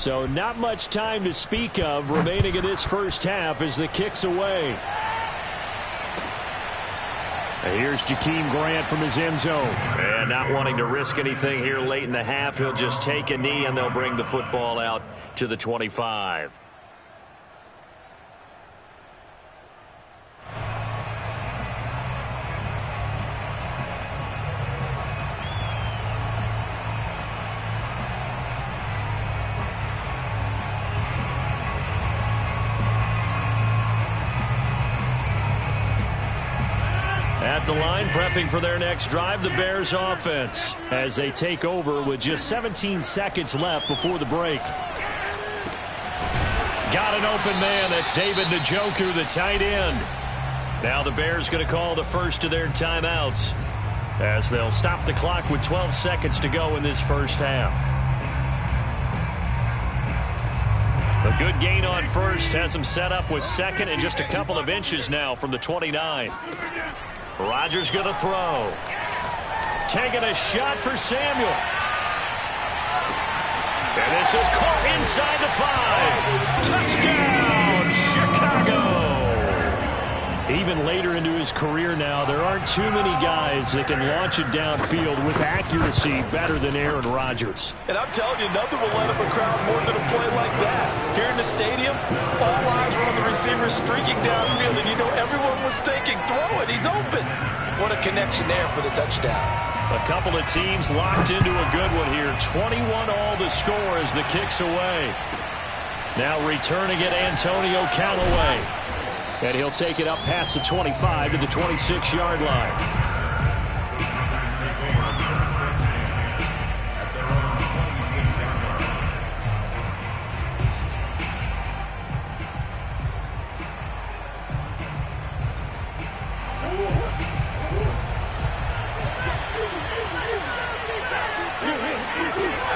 So not much time to speak of remaining in this first half as the kick's away. Here's Jakeem Grant from his end zone. And not wanting to risk anything here late in the half, he'll just take a knee and they'll bring the football out to the 25. At the line, prepping for their next drive, the Bears offense, as they take over with just 17 seconds left before the break. Got an open man. That's David Njoku, the tight end. Now the Bears going to call the first of their timeouts as they'll stop the clock with 12 seconds to go in this first half. A good gain on first has them set up with second and just a couple of inches now from the 29. Rodgers going to throw. Taking a shot for Samuel. And this is caught inside the 5. Touchdown, Chicago. Even later into his career now, there aren't too many guys that can launch it downfield with accuracy better than Aaron Rodgers. And I'm telling you, nothing will light up a crowd more than a play like that. Here in the stadium, all eyes were on the receiver streaking downfield, and you know everyone was thinking, throw it, he's open. What a connection there for the touchdown. A couple of teams locked into a good one here. 21 all the score as the kick's away. Now returning it, Antonio Callaway. And he'll take it up past the 25 to the 26-yard line.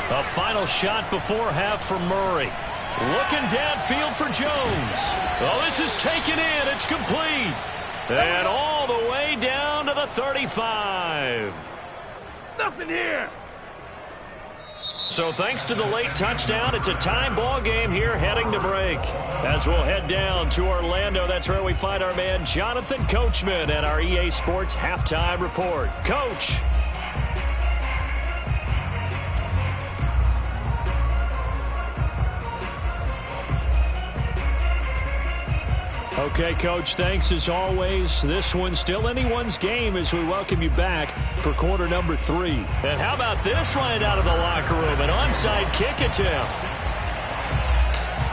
A final shot before half for Murray. Looking downfield for Jones. Oh, this is taken in. It's complete. And all the way down to the 35. Nothing here. So thanks to the late touchdown, it's a tie ball game here heading to break. As we'll head down to Orlando, that's where we find our man Jonathan Coachman at our EA Sports Halftime Report. Coach. Okay, Coach, thanks as always. This one's still anyone's game as we welcome you back for quarter number 3. And how about this right out of the locker room? An onside kick attempt.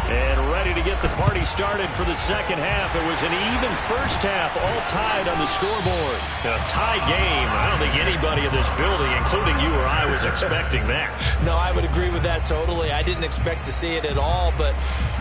And ready to get the party started for the second half. It was an even first half, all tied on the scoreboard. A tie game. I don't think anybody in this building, including you or I, was expecting that. No, I would agree with that totally. I didn't expect to see it at all, but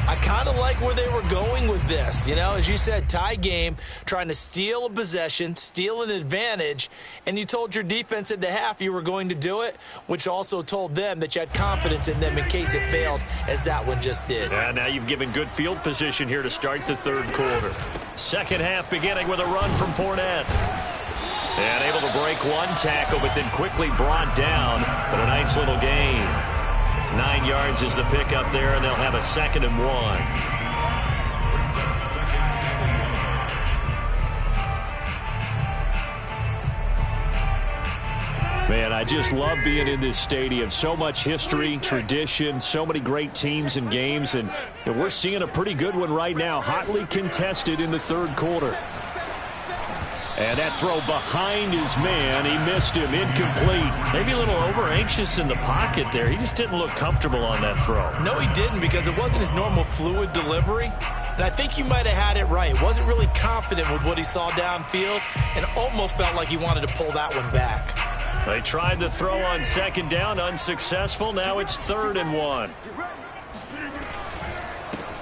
I kind of like where they were going with this. You know, as you said, tie game, trying to steal a possession, steal an advantage, and you told your defense at the half you were going to do it, which also told them that you had confidence in them in case it failed, as that one just did. Yeah, now you've given good field position here to start the third quarter. Second half beginning with a run from Fournette. And able to break one tackle, but then quickly brought down. But a nice little gain. 9 yards is the pickup there, and they'll have a 2nd and 1. Man, I just love being in this stadium. So much history, tradition, so many great teams and games, and we're seeing a pretty good one right now, hotly contested in the third quarter. And that throw behind his man, he missed him, incomplete. Maybe a little over-anxious in the pocket there. He just didn't look comfortable on that throw. No, he didn't, because it wasn't his normal fluid delivery. And I think you might have had it right. Wasn't really confident with what he saw downfield and almost felt like he wanted to pull that one back. They tried the throw on second down, unsuccessful. Now it's 3rd and 1.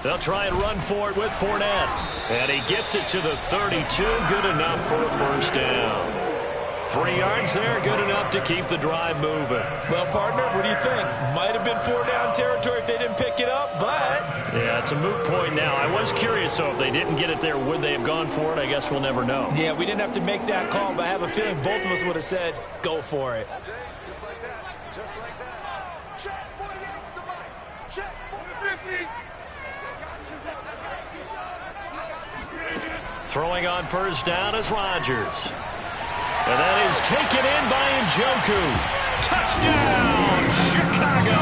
They'll try and run for it with Fournette. And he gets it to the 32. Good enough for a first down. 3 yards there, good enough to keep the drive moving. Well, partner, what do you think? Might have been 4-down territory if they didn't pick it up, but... Yeah, it's a moot point now. I was curious, so if they didn't get it there, would they have gone for it? I guess we'll never know. Yeah, we didn't have to make that call, but I have a feeling both of us would have said, go for it. Just like that. Just like that. Check 48 the mic. Check 48. Throwing on first down is Rodgers. And that is taken in by Njoku. Touchdown, Chicago!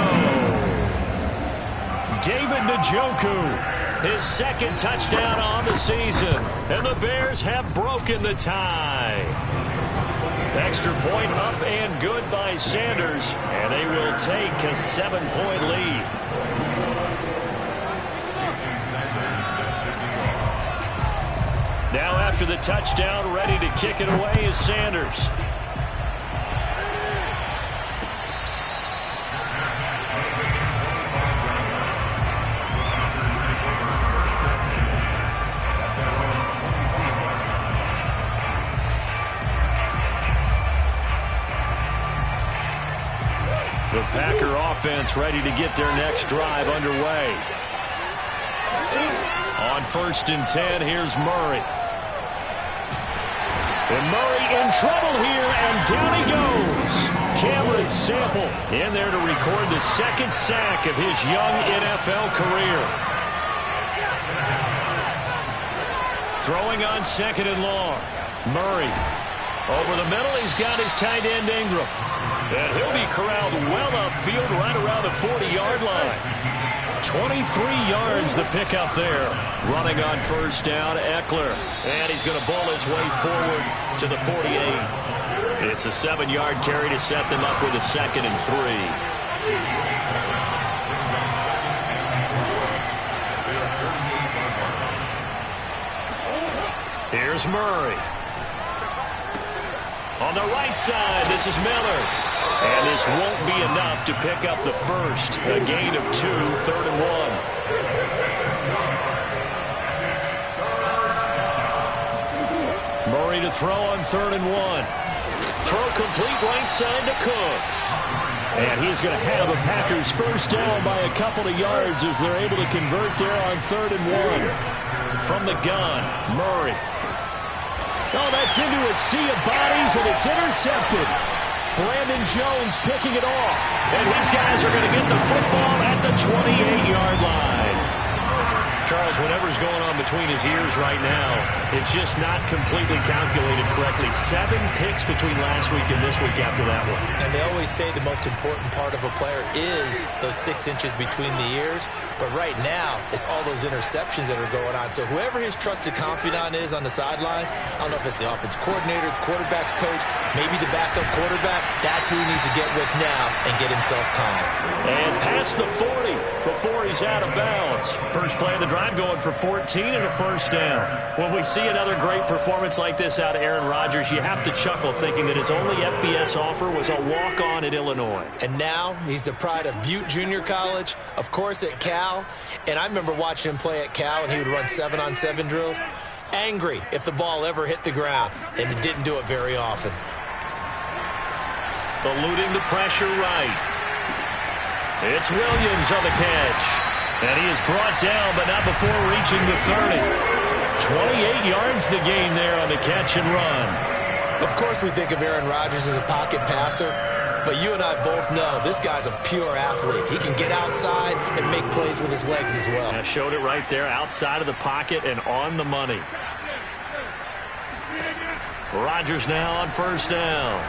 David Njoku, his second touchdown on the season. And the Bears have broken the tie. Extra point up and good by Sanders. And they will take a 7-point lead. Now after the touchdown, ready to kick it away is Sanders. The Packer offense ready to get their next drive underway. On 1st and 10, here's Murray. And Murray in trouble here, and down he goes. Cameron Sample in there to record the second sack of his young NFL career. Throwing on 2nd and long. Murray over the middle. He's got his tight end Ingram. And he'll be corralled well upfield right around the 40-yard line. 23 yards the pickup there. Running on first down, Eckler. And he's going to bowl his way forward to the 48. It's a 7-yard carry to set them up with a 2nd and 3. Here's Murray. On the right side, this is Miller. And this won't be enough to pick up the first. A gain of 2, 3rd and 1. Murray to throw on 3rd and 1. Throw complete right side to Cooks. And he's going to have the Packers first down by a couple of yards as they're able to convert there on 3rd and 1. From the gun, Murray. Oh, that's into a sea of bodies, and it's intercepted. Brandon Jones picking it off. And his guys are going to get the football at the 28-yard line. Charles, whatever's going on between his ears right now, it's just not completely calculated correctly. 7 picks between last week and this week after that one. And they always say the most important part of a player is those 6 inches between the ears. But right now, it's all those interceptions that are going on. So whoever his trusted confidant is on the sidelines, I don't know if it's the offense coordinator, the quarterback's coach, maybe the backup quarterback, that's who he needs to get with now and get himself calm. And past the 40 before he's out of bounds. First play of the drive going for 14 and a first down. When we see another great performance like this out of Aaron Rodgers, you have to chuckle thinking that his only FBS offer was a walk-on at Illinois. And now he's the pride of Butte Junior College, of course at Cal. And I remember watching him play at Cal, and he would run 7-on-7 drills. Angry if the ball ever hit the ground, and he didn't do it very often. Eluding the pressure right. It's Williams on the catch. And he is brought down, but not before reaching the 30. 28 yards the gain there on the catch and run. Of course we think of Aaron Rodgers as a pocket passer, but you and I both know this guy's a pure athlete. He can get outside and make plays with his legs as well. I showed it right there, outside of the pocket and on the money. Rodgers now on first down.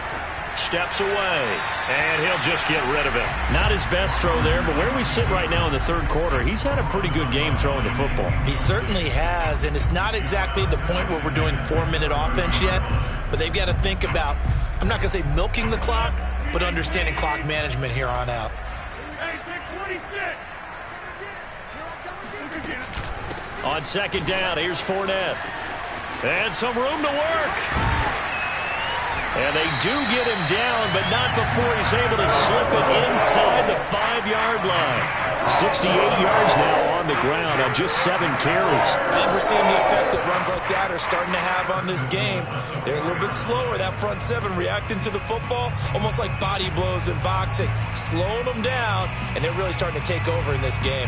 Steps away, and he'll just get rid of it. Not his best throw there, but where we sit right now in the 3rd quarter, he's had a pretty good game throwing the football. He certainly has, and it's not exactly the point where we're doing 4-minute offense yet, but they've got to think about, I'm not going to say milking the clock, but understanding clock management here on out. On 2nd down, here's Fournette. And some room to work. And they do get him down, but not before he's able to slip it inside the 5-yard line. 68 yards now on the ground on just 7 carries. And we're seeing the effect that runs like that are starting to have on this game. They're a little bit slower, that front 7 reacting to the football, almost like body blows in boxing, slowing them down, and they're really starting to take over in this game.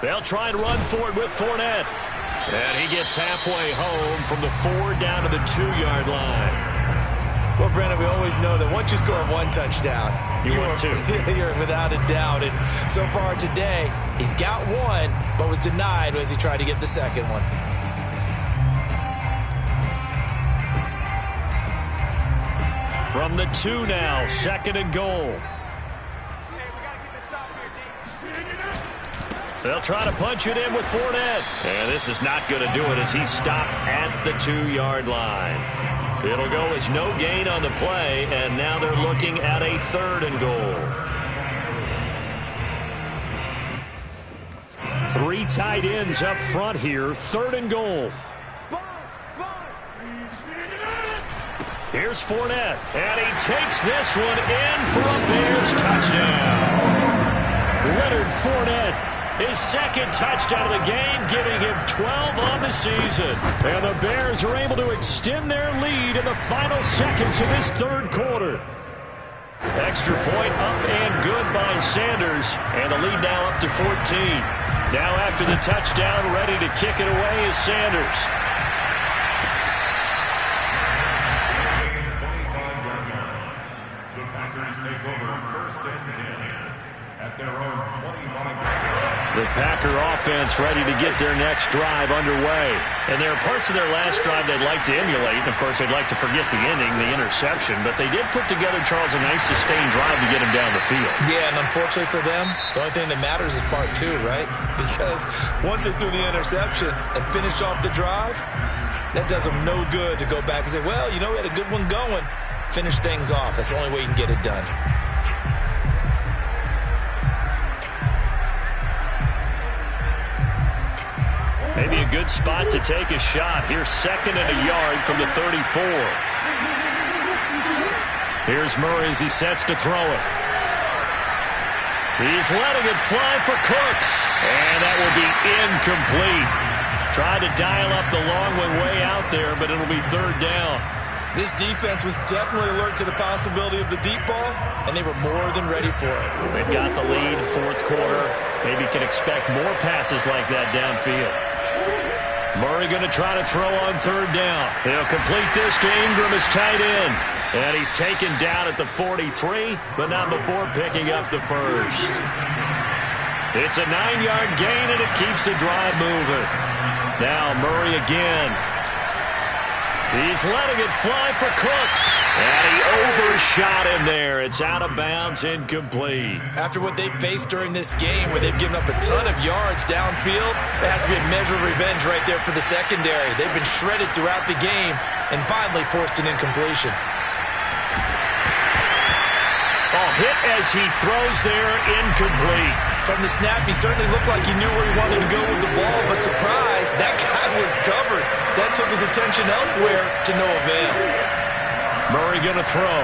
They'll try and run for it with Fournette. And he gets halfway home from the 4 down to the 2-yard line. Well, Brandon, we always know that once you score one touchdown, you want two. You're without a doubt. And so far today, he's got one, but was denied as he tried to get the second one. From the 2 now, 2nd and goal. They'll try to punch it in with Fournette. And this is not going to do it as he's stopped at the 2-yard line. It'll go as no gain on the play, and now they're looking at a 3rd and goal. 3 tight ends up front here, 3rd and goal. Here's Fournette, and he takes this one in for a Bears touchdown. Leonard Fournette, his 2nd touchdown of the game, giving him 12 on the season. And the Bears are able to extend their lead in the final seconds of this 3rd quarter. Extra point up and good by Sanders, and the lead now up to 14. Now after the touchdown, ready to kick it away is Sanders. The Packers take over 1st and 10 at their own 25. The Packer offense ready to get their next drive underway. And there are parts of their last drive they'd like to emulate. And, of course, they'd like to forget the ending, the interception. But they did put together, Charles, a nice sustained drive to get him down the field. Yeah, and unfortunately for them, the only thing that matters is part 2, right? Because once they threw the interception and finished off the drive, that does them no good to go back and say, well, you know, we had a good one going. Finish things off. That's the only way you can get it done. Maybe a good spot to take a shot. Here's 2nd and a yard from the 34. Here's Murray as he sets to throw it. He's letting it fly for Cooks. And that will be incomplete. Tried to dial up the long one way out there, but it'll be 3rd down. This defense was definitely alert to the possibility of the deep ball, and they were more than ready for it. They've got the lead, 4th quarter. Maybe can expect more passes like that downfield. Murray going to try to throw on 3rd down. He'll complete this to Ingram as tight end. And he's taken down at the 43, but not before picking up the 1st. It's a 9-yard gain, and it keeps the drive moving. Now Murray again. He's letting it fly for Cooks. And he overshot him there. It's out of bounds, incomplete. After what they've faced during this game, where they've given up a ton of yards downfield, there has to be a measure of revenge right there for the secondary. They've been shredded throughout the game and finally forced an incompletion. Ball hit as he throws there, incomplete. From the snap, he certainly looked like he knew where he wanted to go with the ball, but surprise, that guy was covered. So that took his attention elsewhere to no avail. Murray going to throw.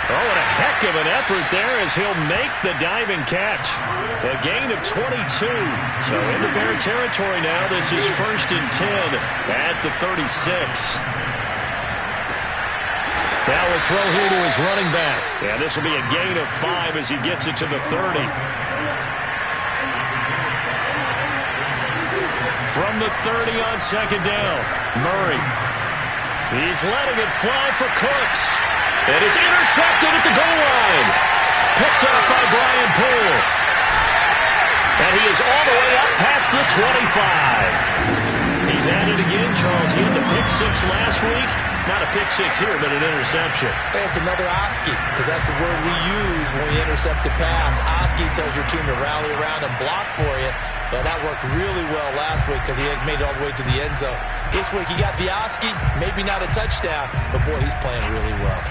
Oh, and a heck of an effort there as he'll make the diving catch. A gain of 22. So into Bear territory now. This is 1st and 10 at the 36. Now we'll throw here to his running back. Yeah, this will be a gain of 5 as he gets it to the 30. From the 30 on 2nd down, Murray. He's letting it fly for Cooks. It is intercepted at the goal line. Picked up by Brian Poole. And he is all the way up past the 25. He's at it again, Charles. He had the pick 6 last week. Not a pick 6 here, but an interception. Hey, it's another Oski, because that's the word we use when we intercept a pass. Oski tells your team to rally around and block for you. But that worked really well last week because he had made it all the way to the end zone. This week he got the Oski, maybe not a touchdown, but boy, he's playing really well.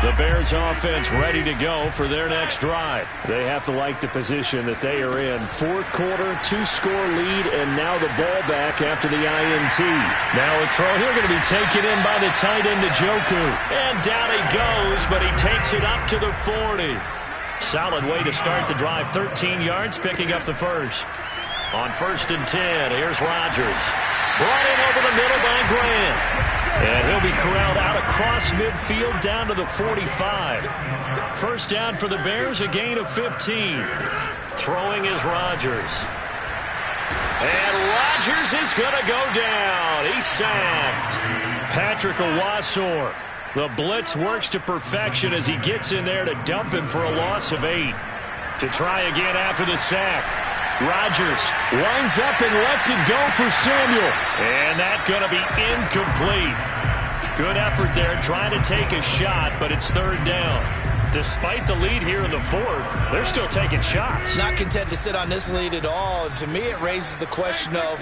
The Bears offense ready to go for their next drive. They have to like the position that they are in. 4th quarter, 2-score lead, and now the ball back after the INT. Now a throw here going to be taken in by the tight end, Njoku. And down he goes, but he takes it up to the 40. Solid way to start the drive. 13 yards, picking up the 1st. On 1st and 10, here's Rodgers. Brought in over the middle by Grant. And he'll be corralled out across midfield down to the 45. 1st down for the Bears, a gain of 15. Throwing is Rodgers. And Rodgers is going to go down. He's sacked. Patrick Owasor. The blitz works to perfection as he gets in there to dump him for a loss of 8. To try again after the sack. Rodgers winds up and lets it go for Samuel. And that's going to be incomplete. Good effort there trying to take a shot, but it's third down. Despite the lead here in the fourth, they're still taking shots. Not content to sit on this lead at all. And to me, it raises the question of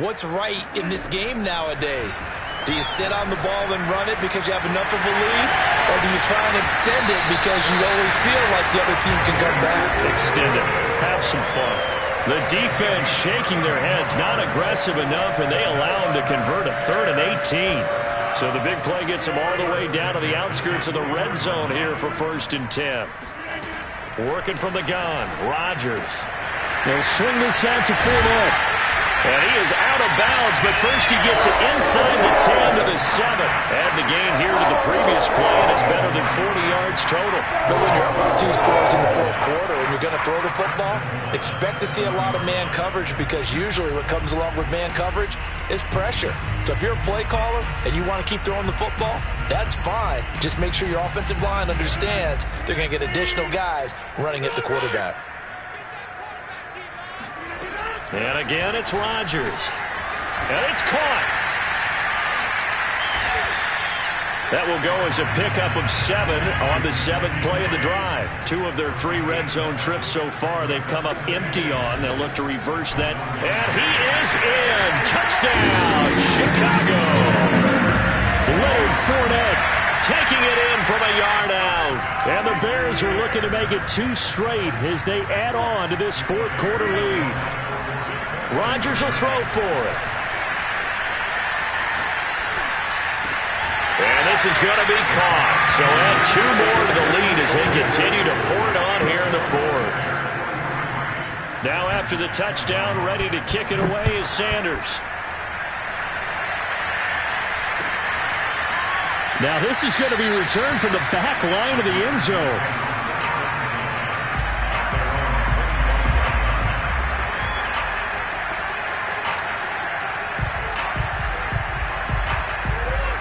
what's right in this game nowadays. Do you sit on the ball and run it because you have enough of a lead? Or do you try and extend it because you always feel like the other team can come back? Extend it. Have some fun. The defense shaking their heads, not aggressive enough, and they allow them to convert a 3rd and 18. So the big play gets them all the way down to the outskirts of the red zone here for 1st and 10. Working from the gun, Rodgers. They'll swing this out to Fournette. And he is out of bounds, but first he gets it inside the 10 to the 7. Add the gain here to the previous play, and it's better than 40 yards total. But when you're up by 2 scores in the fourth quarter and you're going to throw the football, expect to see a lot of man coverage because usually what comes along with man coverage is pressure. So if you're a play caller and you want to keep throwing the football, that's fine. Just make sure your offensive line understands they're going to get additional guys running at the quarterback. And again, it's Rodgers. And it's caught. That will go as a pickup of 7 on the 7th play of the drive. 2 of their 3 red zone trips so far they've come up empty on. They'll look to reverse that. And he is in. Touchdown, Chicago. Leonard Fournette taking it in from a yard out. And the Bears are looking to make it 2 straight as they add on to this fourth quarter lead. Rodgers will throw for it. And this is going to be caught. So add 2 more to the lead as they continue to pour it on here in the fourth. Now after the touchdown, ready to kick it away is Sanders. Now this is going to be returned from the back line of the end zone.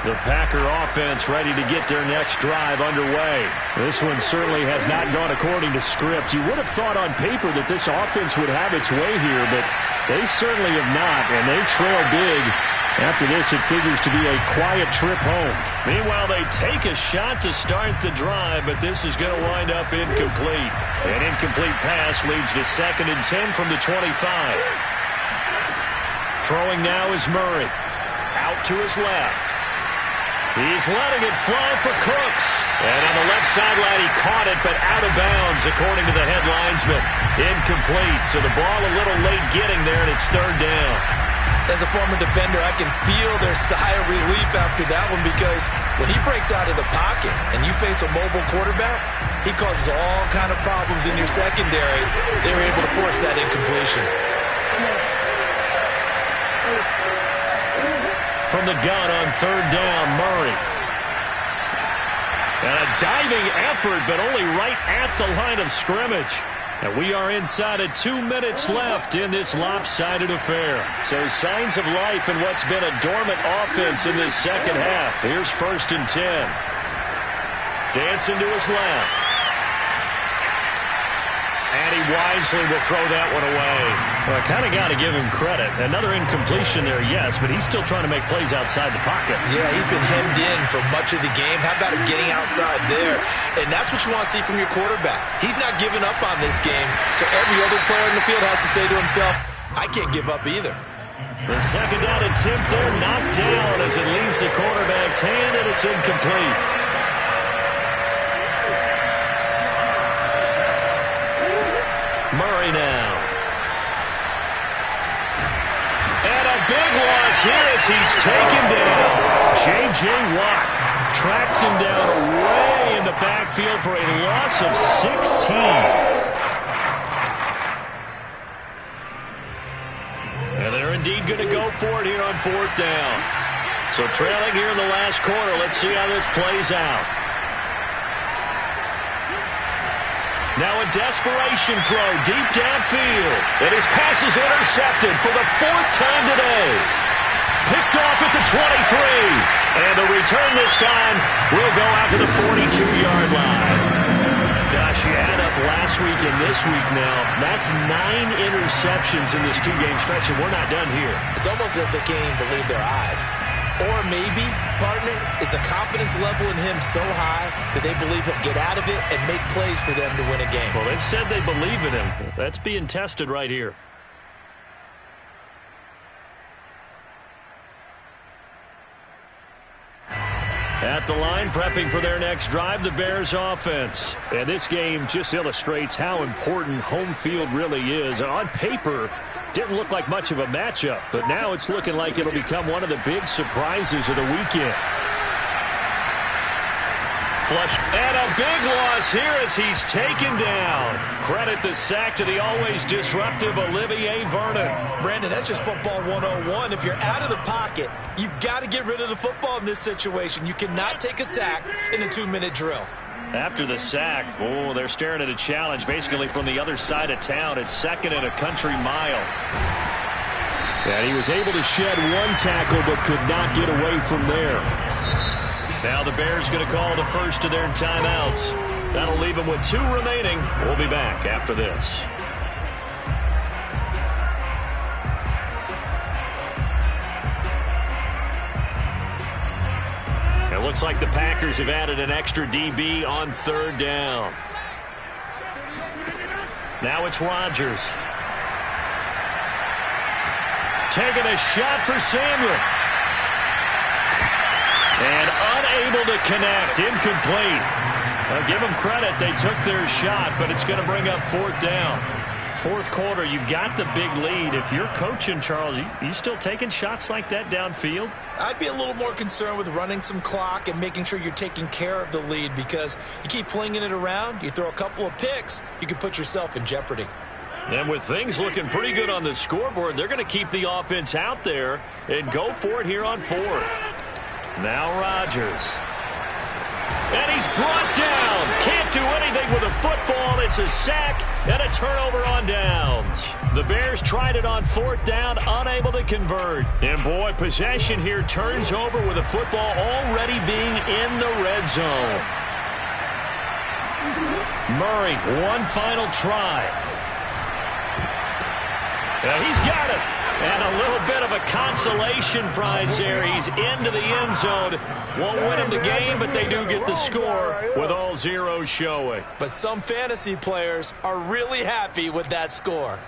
The Packer offense ready to get their next drive underway. This one certainly has not gone according to script. You would have thought on paper that this offense would have its way here, but they certainly have not, and they trail big. After this, it figures to be a quiet trip home. Meanwhile, they take a shot to start the drive, but this is going to wind up incomplete. An incomplete pass leads to 2nd and 10 from the 25. Throwing now is Murray. Out to his left. He's letting it fly for Cooks. And on the left sideline, he caught it, but out of bounds, according to the head linesman. Incomplete, so the ball a little late getting there, and it's 3rd down. As a former defender, I can feel their sigh of relief after that one because when he breaks out of the pocket and you face a mobile quarterback, he causes all kind of problems in your secondary. They were able to force that incompletion. From the gun on 3rd down, Murray. And a diving effort, but only right at the line of scrimmage. And we are inside of 2 minutes left in this lopsided affair. So signs of life in what's been a dormant offense in this second half. Here's 1st and 10. Dancing to his left. And he wisely will throw that one away. Well, I kind of got to give him credit. Another incompletion there, yes, but he's still trying to make plays outside the pocket. Yeah, he's been hemmed in for much of the game. How about him getting outside there? And that's what you want to see from your quarterback. He's not giving up on this game, so every other player in the field has to say to himself, I can't give up either. The 2nd down attempt there knocked down as it leaves the quarterback's hand, and it's incomplete. Murray now. And a big loss here as he's taken down. J.J. Watt tracks him down way in the backfield for a loss of 16. And they're indeed going to go for it here on 4th down. So trailing here in the last quarter. Let's see how this plays out. Now a desperation throw deep downfield. And his pass is intercepted for the 4th time today. Picked off at the 23. And the return this time will go out to the 42-yard line. Gosh, you add up last week and this week now. That's 9 interceptions in this 2-game stretch, and we're not done here. It's almost as if they can't even believe their eyes. Or maybe, partner, is the confidence level in him so high that they believe he'll get out of it and make plays for them to win a game. Well, they've said they believe in him. That's being tested right here. At the line, prepping for their next drive, the Bears offense. And this game just illustrates how important home field really is. On paper, didn't look like much of a matchup, but now it's looking like it'll become one of the big surprises of the weekend. Flush, and a big loss here as he's taken down. Credit the sack to the always disruptive Olivier Vernon. Brandon, that's just football 101. If you're out of the pocket, you've got to get rid of the football in this situation. You cannot take a sack in a 2-minute drill. After the sack, oh, they're staring at a challenge basically from the other side of town. It's 2nd and a country mile. And he was able to shed 1 tackle but could not get away from there. Now the Bears going to call the first of their timeouts. That'll leave them with 2 remaining. We'll be back after this. It looks like the Packers have added an extra DB on 3rd down. Now it's Rodgers. Taking a shot for Samuel. And unable to connect. Incomplete. Well, give them credit. They took their shot, but it's going to bring up 4th down. 4th quarter, you've got the big lead. If you're coaching, Charles, you still taking shots like that downfield? I'd be a little more concerned with running some clock and making sure you're taking care of the lead, because you keep flinging it around, you throw a couple of picks, you could put yourself in jeopardy. And with things looking pretty good on the scoreboard, they're going to keep the offense out there and go for it here on 4th. Now Rodgers. And he's brought down. Can't do anything with a football. It's a sack and a turnover on downs. The Bears tried it on 4th down, unable to convert. And boy, possession here turns over with a football already being in the red zone. Murray, 1 final try. And he's got it. And a little bit of a consolation prize there. He's into the end zone. Won't win him the game, but they do get the score with all zeros showing. But some fantasy players are really happy with that score.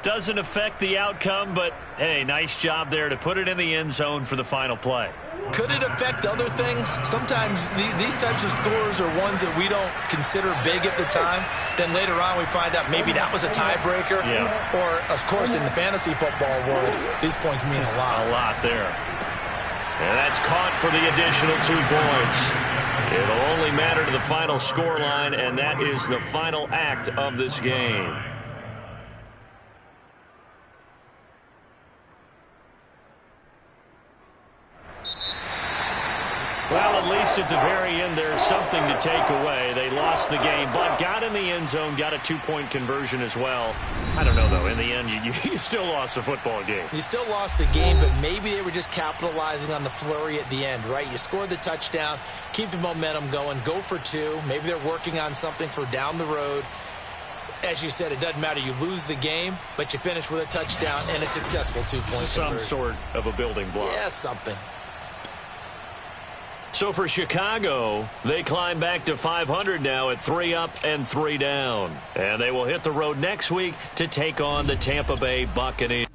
Doesn't affect the outcome, but, hey, nice job there to put it in the end zone for the final play. Could it affect other things? Sometimes these types of scores are ones that we don't consider big at the time. Then later on we find out maybe that was a tiebreaker. Yeah. Or, of course, in the fantasy football world, these points mean a lot. A lot there. And that's caught for the additional 2 points. It'll only matter to the final score line, and that is the final act of this game. Well, at least at the very end, there's something to take away. They lost the game, but got in the end zone, got a 2-point conversion as well. I don't know, though. In the end, you still lost the football game. You still lost the game, but maybe they were just capitalizing on the flurry at the end, right? You scored the touchdown, keep the momentum going, go for 2. Maybe they're working on something for down the road. As you said, it doesn't matter. You lose the game, but you finish with a touchdown and a successful 2-point Some sort of a building block. Yeah, something. So for Chicago, they climb back to 500 now at 3 up and 3 down. And they will hit the road next week to take on the Tampa Bay Buccaneers.